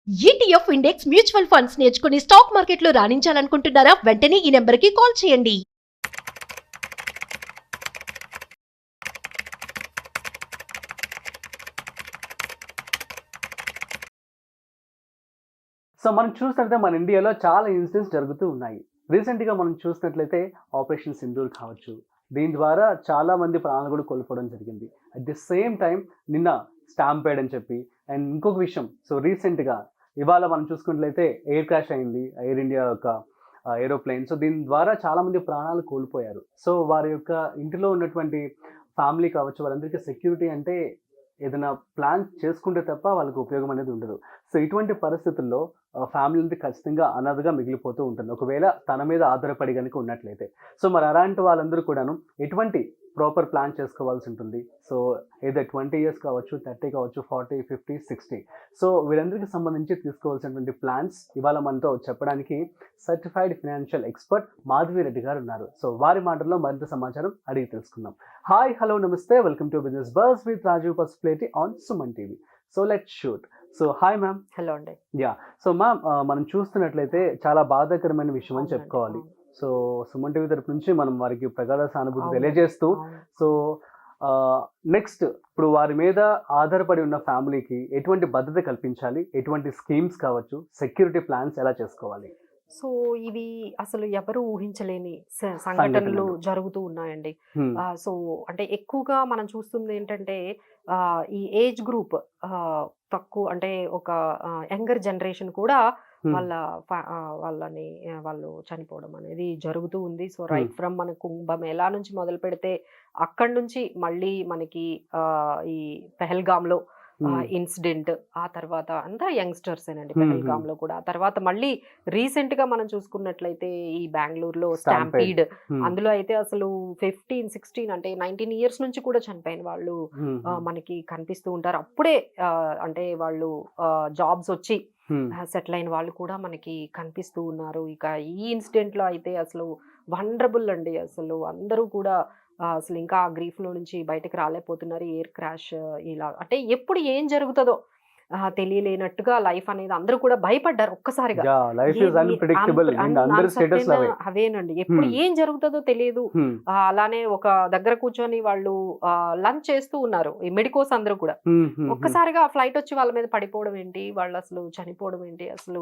ETF index mutual funds నేర్చుకుని stock మార్కెట్లో రాణించాలనుకుంటున్నారా? వెంటనే ఈ నెంబర్కి కాల్ చేయండి. సో మనం చూసినట్లయితే మన ఇండియాలో చాలా ఇన్సిడెంట్స్ జరుగుతూ ఉన్నాయి. రీసెంట్గా మనం చూసినట్లయితే ఆపరేషన్ సింధూర్ కావచ్చు, దీని ద్వారా చాలా మంది ప్రాణాలు కూడా కోల్పోవడం జరిగింది. అట్ ది సేమ్ టైం నిన్న స్టాంపేడ్ అని చెప్పి అండ్ ఇంకొక విషయం, సో రీసెంట్గా ఇవాళ మనం చూసుకున్నట్లయితే ఎయిర్ క్రాష్ అయింది ఎయిర్ ఇండియా యొక్క ఏరోప్లేన్. సో దీని ద్వారా చాలా మంది ప్రాణాలు కోల్పోయారు. సో వారి యొక్క ఇంటిలో ఉన్నటువంటి ఫ్యామిలీ కావచ్చు, వారందరికీ సెక్యూరిటీ అంటే ఏదైనా ప్లాన్ చేసుకుంటే తప్ప వాళ్ళకి ఉపయోగం అనేది ఉండదు. సో ఇటువంటి పరిస్థితుల్లో ఫ్యామిలీ అనేది ఖచ్చితంగా అనాథగా మిగిలిపోతూ ఉంటుంది, ఒకవేళ తన మీద ఆధారపడి కనుక ఉన్నట్లయితే. సో మరి అలాంటి వాళ్ళందరూ కూడాను ఎటువంటి ప్రాపర్ ప్లాన్ చేసుకోవాల్సి ఉంటుంది. సో ఏదో 20 ఇయర్స్ కావచ్చు, 30 కావచ్చు, 40, 50, 60. సో వీరందరికీ సంబంధించి తీసుకోవాల్సినటువంటి ప్లాన్స్ ఇవాళ మనతో చెప్పడానికి certified financial expert Madhavi Reddy గారు ఉన్నారు. సో వారి మాటల్లో మరింత సమాచారం అడిగి తెలుసుకుందాం. హాయ్, హలో, నమస్తే, welcome to business buzz with Rajiv Pasupuleti on Suman TV. So let's shoot. So hi ma'am. Hello అండి. యా, సో మ్యామ్ మనం చూస్తున్నట్లయితే చాలా బాధాకరమైన విషయం అని చెప్పుకోవాలి. సో సుమన్ టీవీ తరపు నుంచి మనం వారికి ప్రగాఢ సానుభూతి తెలియజేస్తూ, సో నెక్స్ట్ ఇప్పుడు వారి మీద ఆధారపడి ఉన్న ఫ్యామిలీకి ఎటువంటి భద్రత కల్పించాలి, ఎటువంటి స్కీమ్స్ కావచ్చు, సెక్యూరిటీ ప్లాన్స్ ఎలా చేసుకోవాలి? సో ఇవి అసలు ఎవరు ఊహించలేని సంఘటనలు జరుగుతూ ఉన్నాయండి. సో అంటే ఎక్కువగా మనం చూస్తుంది ఏంటంటే ఈ ఏజ్ గ్రూప్ తక్కువ, అంటే ఒక యంగర్ జనరేషన్ కూడా వాళ్ళు చనిపోవడం అనేది జరుగుతూ ఉంది. సో రైట్ ఫ్రమ్ మన కుంభమేళా నుంచి మొదలు పెడితే అక్కడి నుంచి మళ్ళీ మనకి ఈ పెహల్గాంలో ఇన్సిడెంట్, ఆ తర్వాత అంతా యంగ్స్టర్స్ ఏనండి పెహల్గామ్ లో కూడా. ఆ తర్వాత మళ్ళీ రీసెంట్ గా మనం చూసుకున్నట్లయితే ఈ బెంగళూరులో స్టాంపీడ్, అందులో అయితే అసలు 15, 16 అంటే 19 ఇయర్స్ నుంచి కూడా చనిపోయిన వాళ్ళు మనకి కనిపిస్తూ ఉంటారు. అప్పుడే అంటే వాళ్ళు జాబ్స్ వచ్చి సెటిల్ అయిన వాళ్ళు కూడా మనకి కనిపిస్తూ ఉన్నారు. ఇక ఈ ఇన్సిడెంట్ లో అయితే అసలు వండరబుల్ అండి. అసలు అందరూ కూడా అసలు ఇంకా ఆ గ్రీఫ్ లో నుంచి బయటకు రాలేకపోతున్నారు. ఎయిర్ క్రాష్ ఇలా అంటే ఎప్పుడు ఏం జరుగుతుందో తెలియలేనట్టుగా లైఫ్ అనేది అందరూ కూడా భయపడ్డారు ఒక్కసారిగా. అవేనండి, ఎప్పుడు ఏం జరుగుతుందో తెలియదు. అలానే ఒక దగ్గర కూర్చొని వాళ్ళు లంచ్ చేస్తూ ఉన్నారు ఈ మెడికోస్ అందరూ కూడా. ఒక్కసారిగా ఫ్లైట్ వచ్చి వాళ్ళ మీద పడిపోవడం ఏంటి, వాళ్ళు అసలు చనిపోవడం ఏంటి, అసలు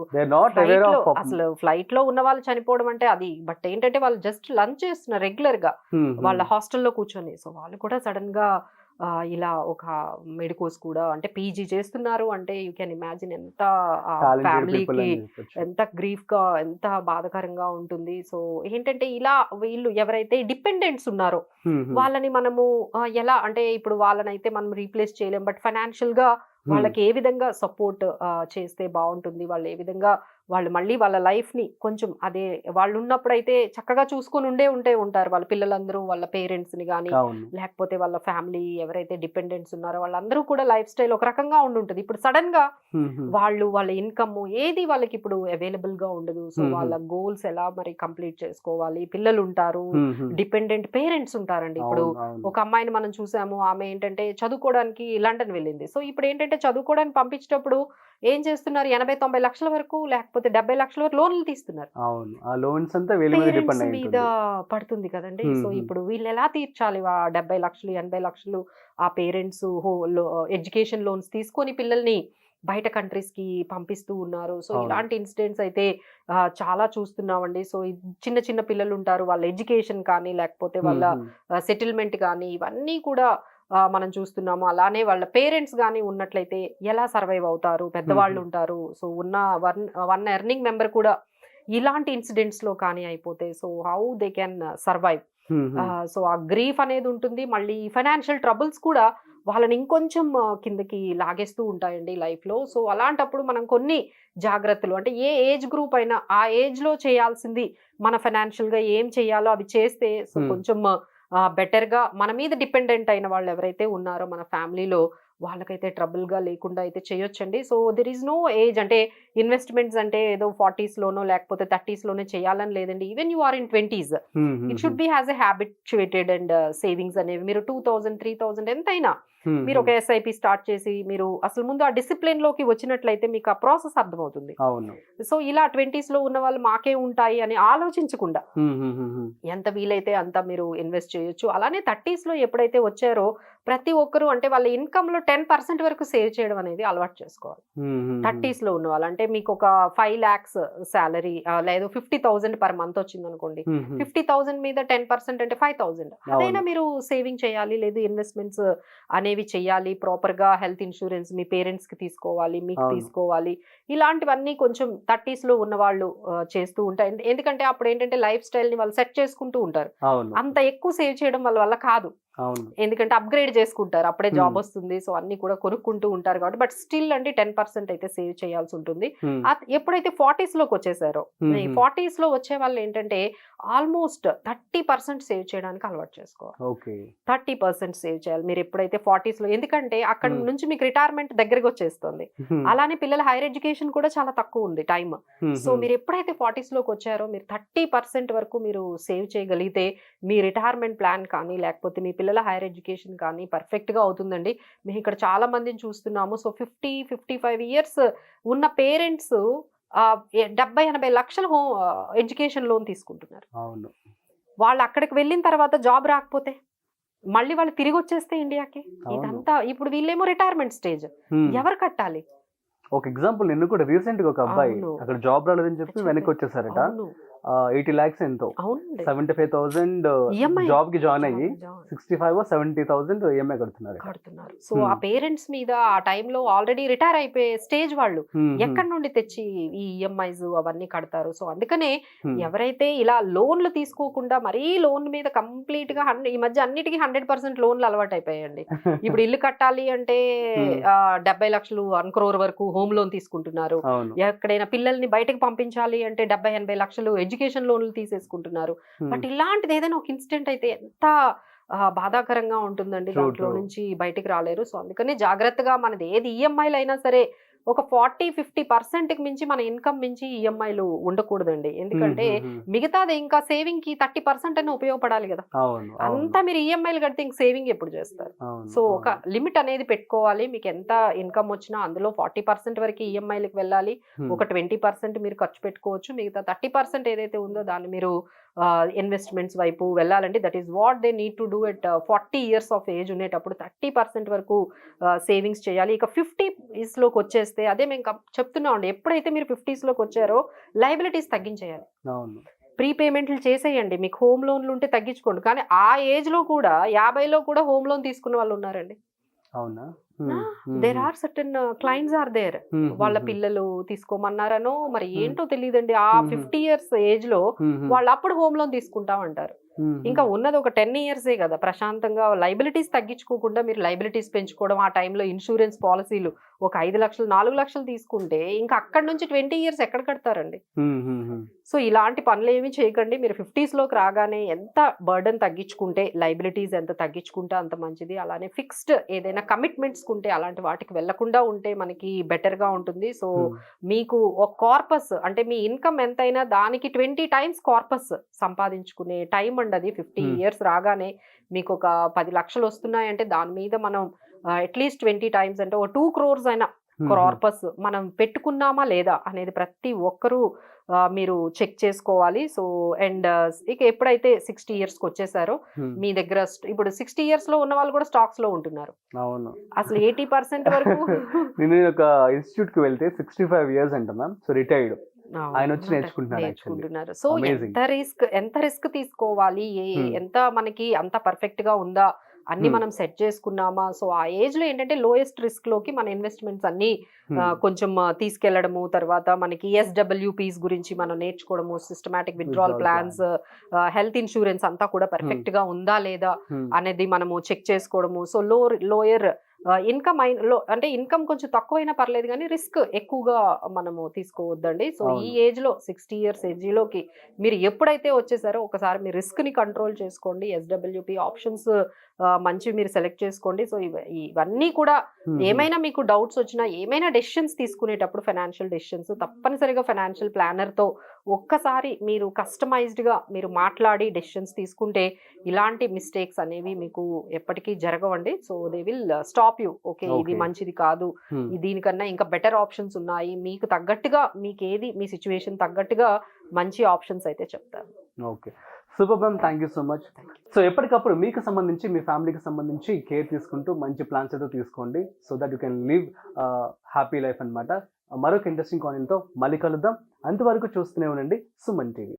ఫ్లైట్ లో ఉన్న వాళ్ళు చనిపోవడం అంటే అది. బట్ ఏంటంటే వాళ్ళు జస్ట్ లంచ్ చేస్తున్నారు రెగ్యులర్ గా వాళ్ళ హాస్టల్లో కూర్చొని. సో వాళ్ళు కూడా సడన్ గా ఇలా ఒక మెడికోస్ కూడా అంటే పీజీ చేస్తున్నారు అంటే యూ కెన్ ఇమాజిన్ ఎంత ఫ్యామిలీకి ఎంత గ్రీఫ్ గా, ఎంత బాధాకరంగా ఉంటుంది. సో ఏంటంటే ఇలా వీళ్ళు ఎవరైతే డిపెండెంట్స్ ఉన్నారో వాళ్ళని మనము ఎలా అంటే ఇప్పుడు వాళ్ళనైతే మనం రీప్లేస్ చేయలేం, బట్ ఫైనాన్షియల్ గా వాళ్ళకి ఏ విధంగా సపోర్ట్ చేస్తే బాగుంటుంది, వాళ్ళు ఏ విధంగా వాళ్ళు మళ్ళీ వాళ్ళ లైఫ్ ని కొంచెం అదే వాళ్ళు ఉన్నప్పుడైతే చక్కగా చూసుకొని ఉంటారు వాళ్ళ పిల్లలందరూ, వాళ్ళ పేరెంట్స్ ని కానీ లేకపోతే వాళ్ళ ఫ్యామిలీ ఎవరైతే డిపెండెంట్స్ ఉన్నారో వాళ్ళందరూ కూడా లైఫ్ స్టైల్ ఒక రకంగా ఉంటుంది. ఇప్పుడు సడన్ గా వాళ్ళ ఇన్కమ్ ఏది వాళ్ళకి ఇప్పుడు అవైలబుల్ గా ఉండదు. సో వాళ్ళ గోల్స్ ఎలా మరి కంప్లీట్ చేసుకోవాలి, పిల్లలు ఉంటారు, డిపెండెంట్ పేరెంట్స్ ఉంటారండి. ఇప్పుడు ఒక అమ్మాయిని మనం చూసాము, ఆమె ఏంటంటే చదువుకోవడానికి లండన్ వెళ్ళింది. సో ఇప్పుడు ఏంటంటే చదువుకోవడానికి పంపించేటప్పుడు ఏం చేస్తున్నారు, 80-90 లక్షల వరకు లేకపోతే 70 లక్షల వరకు లోన్లు తీస్తున్నారు. పేరెంట్స్ మీద పడుతుంది కదండి. సో ఇప్పుడు వీళ్ళు ఎలా తీర్చాలి 70 లక్షలు 80 లక్షలు ఆ పేరెంట్స్ ఎడ్యుకేషన్ లోన్స్ తీసుకొని పిల్లల్ని బయట కంట్రీస్ కి పంపిస్తూ ఉన్నారు. సో ఇలాంటి ఇన్సిడెంట్స్ అయితే చాలా చూస్తున్నామండి. సో చిన్న చిన్న పిల్లలు ఉంటారు, వాళ్ళ ఎడ్యుకేషన్ కానీ లేకపోతే వాళ్ళ సెటిల్మెంట్ కానీ ఇవన్నీ కూడా మనం చూస్తున్నాము. అలానే వాళ్ళ పేరెంట్స్ కానీ ఉన్నట్లయితే ఎలా సర్వైవ్ అవుతారు, పెద్దవాళ్ళు ఉంటారు. సో ఉన్న వన్ ఎర్నింగ్ మెంబర్ కూడా ఇలాంటి ఇన్సిడెంట్స్ లో కానీ అయిపోతే so how they can survive. So ఆ గ్రీఫ్ అనేది ఉంటుంది. మళ్ళీ ఫైనాన్షియల్ ట్రబుల్స్ కూడా వాళ్ళని ఇంకొంచెం కిందకి లాగేస్తూ ఉంటాయండి లైఫ్ లో. సో అలాంటప్పుడు మనం కొన్ని జాగ్రత్తలు అంటే ఏ ఏజ్ గ్రూప్ అయినా ఆ ఏజ్ లో చేయాల్సింది మన ఫైనాన్షియల్ గా ఏం చేయాలో అవి చేస్తే సో కొంచెం బెటర్ గా మన మీద డిపెండెంట్ అయిన వాళ్ళు ఎవరైతే ఉన్నారో మన ఫ్యామిలీలో వాళ్ళకైతే ట్రబుల్ గా లేకుండా అయితే చేయొచ్చండి. So there is no age, అంటే ఇన్వెస్ట్మెంట్స్ అంటే ఏదో 40s లోనో లేకపోతే 30s లోనే చేయాలని లేదండి. Even you are in 20s it should be has a habituated and savings అనేవి మీరు 2000, 3000 ఎంతైనా మీరు ఒక ఎస్ఐపి స్టార్ట్ చేసి మీరు అసలు ముందు ఆ డిసిప్లిన్ లోకి వచ్చినట్లయితే మీకు ఆ ప్రాసెస్ అర్థమవుతుంది. అవును. సో ఇలా 20s లో ఉన్న వాళ్ళు మాకే ఉంటాయి అని ఆలోచించకుండా ఎంత వీలైతే అంత మీరు ఇన్వెస్ట్ చేయొచ్చు. అలానే 30s లో ఎప్పుడైతే వచ్చారో ప్రతి ఒక్కరు అంటే వాళ్ళ ఇన్కమ్ లో 10% వరకు సేవ్ చేయడం అనేది అలవాటు చేసుకోవాలి. 30s లో ఉన్న వాళ్ళు అంటే మీకు ఒక 5 lakhs శాలరీ లేదు 50,000 పర్ మంత్ వచ్చింది అనుకోండి, 50,000 మీద 10% అంటే 5,000 అదైనా మీరు సేవింగ్ చేయాలి, లేదు ఇన్వెస్ట్మెంట్స్ అనేవి చేయాలి. ప్రాపర్ గా హెల్త్ ఇన్సూరెన్స్ మీ పేరెంట్స్ కి తీసుకోవాలి, మీకు తీసుకోవాలి. ఇలాంటివన్నీ కొంచెం 30s లో ఉన్న వాళ్ళు చేస్తూ ఉంటారు. ఎందుకంటే అప్పుడు ఏంటంటే లైఫ్ స్టైల్ ని వాళ్ళు సెట్ చేసుకుంటూ ఉంటారు. అంత ఎక్కువ సేవ్ చేయడం వల్ల కాదు, ఎందుకంటే అప్గ్రేడ్ చేసుకుంటారు, అప్పుడే జాబ్ వస్తుంది, సో అన్ని కూడా కొనుక్కుంటూ ఉంటారు కాబట్టి. బట్ స్టిల్ అంటే 10% అయితే సేవ్ చేయాల్సి ఉంటుంది. ఎప్పుడైతే 40s లోకి వచ్చేసారో, 40s లో వచ్చే వాళ్ళు ఏంటంటే ఆల్మోస్ట్ 30% సేవ్ చేయడానికి అలవాటు చేసుకోవాలి. 30% సేవ్ చేయాలి మీరు ఎప్పుడైతే 40s లో, ఎందుకంటే అక్కడ నుంచి మీకు రిటైర్మెంట్ దగ్గరకు వచ్చేస్తుంది. అలానే పిల్లల హైయర్ ఎడ్యుకేషన్ కూడా చాలా తక్కువ ఉంది టైం. సో మీరు ఎప్పుడైతే 40s లోకి వచ్చారో మీరు 30% వరకు మీరు సేవ్ చేయగలిగితే మీ రిటైర్మెంట్ ప్లాన్ కానీ లేకపోతే మీ పిల్లల హైయర్ ఎడ్యుకేషన్ కానీ పర్ఫెక్ట్ గా అవుతుందండి. మేము ఇక్కడ చాలా మందిని చూస్తున్నాము. సో 50-55 ఇయర్స్ ఉన్న పేరెంట్స్ 70-80 లక్షల ఎడ్యుకేషన్ లోన్ తీసుకుంటున్నారు. వాళ్ళు అక్కడికి వెళ్ళిన తర్వాత జాబ్ రాకపోతే మళ్ళీ వాళ్ళు తిరిగి వచ్చేస్తే ఇండియాకి, ఇదంతా ఇప్పుడు వీళ్ళేమో రిటైర్మెంట్ స్టేజ్, ఎవరు కట్టాలి? ఒక ఎగ్జాంపుల్, నిన్ను కూడా రీసెంట్ గా ఒక అబ్బాయి అక్కడ జాబ్ రాలేదని చెప్పి వెనక్కి వచ్చేసారట. 80 lakhs ఎంతో 75,000 జాబ్ కి జాయిన్ అయ్యి 65-70,000 ఈఎంఐ కడుతున్నారు. సో ఆ పేరెంట్స్ మీద ఆ టైంలో ఆల్రెడీ రిటైర్ అయిపోయే స్టేజ్ వాళ్ళు ఎక్కడి నుండి తెచ్చి ఈ ఈఎంఐస్ అవన్నీ కడతారు. సో అందుకనే ఎవరైతే ఇలా లోన్లు తీసుకోకుండా మరీ లోన్ మీద కంప్లీట్ గా ఈ మధ్య అన్నిటికీ 100% లోన్లు అలవాటు అయిపోయాయండి. ఇప్పుడు ఇల్లు కట్టాలి అంటే 70 లక్షలు 1 crore వరకు హోమ్ లోన్ తీసుకుంటున్నారు. ఎక్కడైనా పిల్లల్ని బయటకు పంపించాలి అంటే 70-80 లక్షలు ఎడ్యుకేషన్ లోన్లు తీసేసుకుంటున్నారు. బట్ ఇలాంటిది ఏదైనా ఒక ఇన్సిడెంట్ అయితే ఎంత బాధాకరంగా ఉంటుందండి, దాంట్లో నుంచి బయటికి రాలేరు. సో అందుకని జాగ్రత్తగా మనది ఏది ఈఎంఐలు అయినా సరే ఒక 40-50% మించి మన ఇన్కమ్ మించి ఈఎంఐలు ఉండకూడదండి. ఎందుకంటే మిగతాది ఇంకా సేవింగ్ కి 30% అని ఉపయోగపడాలి కదా. అంతా మీరు ఈఎంఐలు కడితే ఇంక సేవింగ్ ఎప్పుడు చేస్తారు? సో ఒక లిమిట్ అనేది పెట్టుకోవాలి. మీకు ఎంత ఇన్కమ్ వచ్చినా అందులో 40% వరకు ఈఎంఐలకు వెళ్ళాలి, ఒక 20% మీరు ఖర్చు పెట్టుకోవచ్చు. మిగతా 30% ఏదైతే ఉందో దాన్ని మీరు ఇన్వెస్ట్మెంట్స్ వైపు వెళ్ళాలండి. That is what they need to do at 40 years of age ఉండేటప్పుడు 30% వరకు సేవింగ్స్ చేయాలి. ఇక 50s లోకి వచ్చేస్తే అదే మేము చెప్తున్నాం అండి, ఎప్పుడైతే మీరు 50s లోకి వచ్చారో లయబిలిటీస్ తగ్గించేయాలి. ప్రీపేమెంట్లు చేసేయండి. మీకు హోమ్ లోన్లు ఉంటే తగ్గించుకోండి. కానీ ఆ ఏజ్ లో కూడా 50లో కూడా హోమ్ లోన్ తీసుకున్న వాళ్ళు ఉన్నారండి. There are certain clients are there. వాళ్ళ పిల్లలు తీసుకోమన్నారనో మరి ఏంటో తెలియదండి, ఆ 50 years ఏజ్ లో వాళ్ళు అప్పుడు హోమ్ లోన్ తీసుకుంటామంటారు. ఇంకా ఉన్నది ఒక 10 years కదా, ప్రశాంతంగా లైబిలిటీస్ తగ్గించుకోకుండా మీరు లైబిలిటీస్ పెంచుకోవడం, ఆ టైంలో ఇన్సూరెన్స్ పాలసీలు ఒక 5 లక్షలు 4 లక్షలు తీసుకుంటే ఇంకా అక్కడ నుంచి 20 years ఎక్కడ కడతారండి? సో ఇలాంటి పనులు ఏమి చేయకండి. మీరు 50s లోకి రాగానే ఎంత బర్డన్ తగ్గించుకుంటే, లైబిలిటీస్ ఎంత తగ్గించుకుంటే అంత మంచిది. అలానే ఫిక్స్డ్ ఏదైనా కమిట్మెంట్స్ ఉంటే అలాంటి వాటికి వెళ్లకుండా ఉంటే మనకి బెటర్ గా ఉంటుంది. సో మీకు ఒక కార్పస్ అంటే మీ ఇన్కమ్ ఎంతైనా దానికి 20 times కార్పస్ సంపాదించుకునే టైం అండి అది. 50 years రాగానే మీకు ఒక 10 లక్షలు వస్తున్నాయంటే దాని మీద మనం అట్లీస్ట్ 20 times అంటే ఒక 2 crores అయినా కార్పస్ మనం పెట్టుకున్నామా లేదా అనేది ప్రతి ఒక్కరూ మీరు చెక్ చేసుకోవాలి. సో అండ్ ఇక ఎప్పుడైతే 60 years కి వచ్చేసారో మీ దగ్గర ఇప్పుడు 60 years లో ఉన్న వాళ్ళు కూడా స్టాక్స్ లో ఉంటున్నారు. అసలు 80% వరకు నేను ఒక ఇన్స్టిట్యూట్ కి వెళ్తే 65 years అంట మ్యామ్, సో రిటైర్డ్ ఆయన వచ్చి నేర్చుకుంటున్నారు. సో ఎంత రిస్క్ తీసుకోవాలి, ఎంత మనకి అంత పర్ఫెక్ట్ గా ఉందా అన్ని మనం సెట్ చేసుకున్నామా. సో ఆ ఏజ్ లో ఏంటంటే లోయెస్ట్ రిస్క్ లోకి మన ఇన్వెస్ట్మెంట్స్ అన్ని కొంచెం తీసుకెళ్లడము, తర్వాత మనకి SWPs గురించి మనం నేర్చుకోవడము, systematic withdrawal plans, health insurance అంతా కూడా పర్ఫెక్ట్ గా ఉందా లేదా అనేది మనము చెక్ చేసుకోవడము. సో లోయర్ ఇన్కమ్ అంటే ఇన్కమ్ కొంచెం తక్కువైనా పర్లేదు కానీ రిస్క్ ఎక్కువగా మనము తీసుకోవద్దండి. సో ఈ ఏజ్ లో 60 years ఏజ్ లోకి మీరు ఎప్పుడైతే వచ్చేసారో ఒకసారి మీ రిస్క్ ని కంట్రోల్ చేసుకోండి. SWP ఆప్షన్స్ మంచి మీరు సెలెక్ట్ చేసుకోండి. సో ఇవన్నీ కూడా ఏమైనా మీకు డౌట్స్ వచ్చినా, ఏమైనా డెసిషన్స్ తీసుకునేటప్పుడు ఫైనాన్షియల్ డెసిషన్స్ తప్పనిసరిగా ఫైనాన్షియల్ ప్లానర్ తో ఒక్కసారి మీరు కస్టమైజ్డ్ గా మీరు మాట్లాడి డెసిషన్స్ తీసుకుంటే ఇలాంటి మిస్టేక్స్ అనేవి మీకు ఎప్పటికీ జరగవండి. So they will stop stop you. Okay, ఇది Okay. మంచిది కాదు, దీనికన్నా ఇంకా బెటర్ ఆప్షన్స్ ఉన్నాయి, మీకు తగ్గట్టుగా మీకు ఏది మీ సిచ్యువేషన్ తగ్గట్టుగా మంచి ఆప్షన్స్ అయితే చెప్తారు. Okay, super ma'am, thank you so much. So ఎప్పటికప్పుడు మీకు సంబంధించి మీ ఫ్యామిలీకి సంబంధించి కేర్ తీసుకుంటూ మంచి ప్లాన్స్ అయితే తీసుకోండి, so that you can live happy life అన్నమాట. మరొక ఇంట్రెస్టింగ్ కాయిన్తో మళ్ళీ కలుద్దాం. అంతవరకు చూస్తూనే ఉండండి సుమన్ టీవీ.